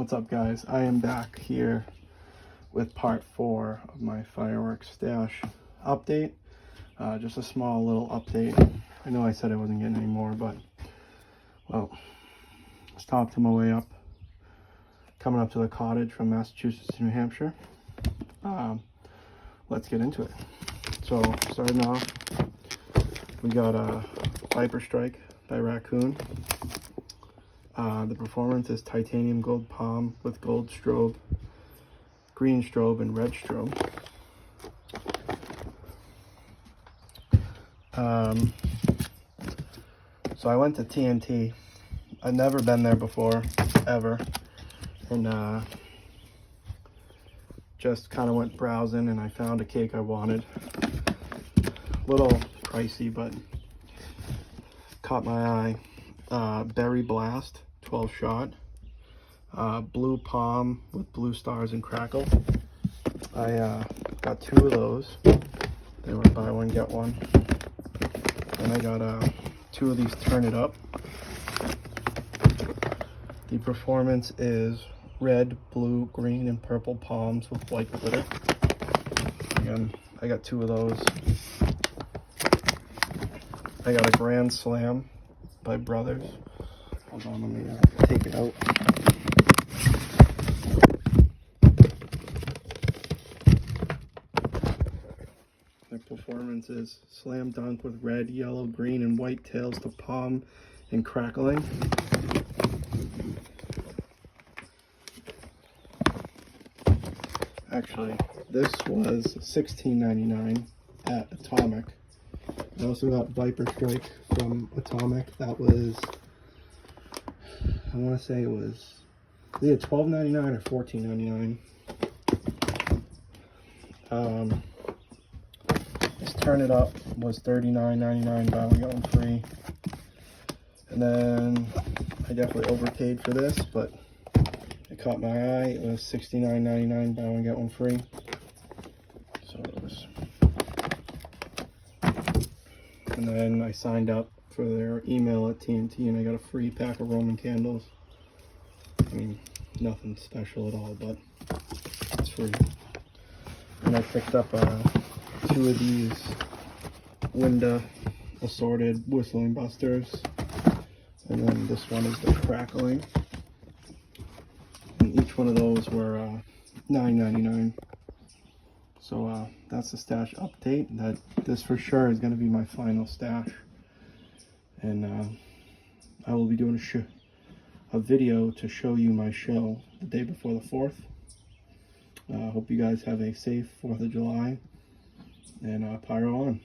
What's up, guys? I am back here with part 4 of my fireworks stash update. Just a small little update. I know I said I wasn't getting any more, but well, stopped on my way up, coming up to the cottage from Massachusetts to New Hampshire. Let's get into it. So starting off, we got a Viper Strike by Raccoon. The performance is titanium gold palm with gold strobe, green strobe, and red strobe. So I went to TNT. I've never been there before, ever, and just kind of went browsing and I found a cake I wanted. A little pricey, but caught my eye. Berry Blast 12 shot, blue palm with blue stars and crackle. I got 2 of those. They were buy one get one. And I got 2 of these Turn It Up. The performance is red, blue, green, and purple palms with white glitter. Again, I got 2 of those. I got a Grand Slam by Brothers. Hold on, let me take it out. Their performance is slam dunk with red, yellow, green, and white tails to palm and crackling. Actually, this was $16.99 at Atomic. I also got Viper Strike from Atomic. That was, I want to say it was either $12.99 or $14.99. This Turn It Up was $39.99, buy one get one free. And then I definitely overpaid for this, but it caught my eye. It was $69.99, buy one get one free. So it was. And then I signed up for their email at TNT and I got a free pack of Roman candles. I mean, nothing special at all, but it's free. And I picked up 2 of these Winda assorted whistling busters. And then this one is the crackling. And each one of those were $9.99. So that's the stash update. This for sure is going to be my final stash. And I will be doing a video to show you my show the day before the 4th. Hope you guys have a safe 4th of July. And pyro on.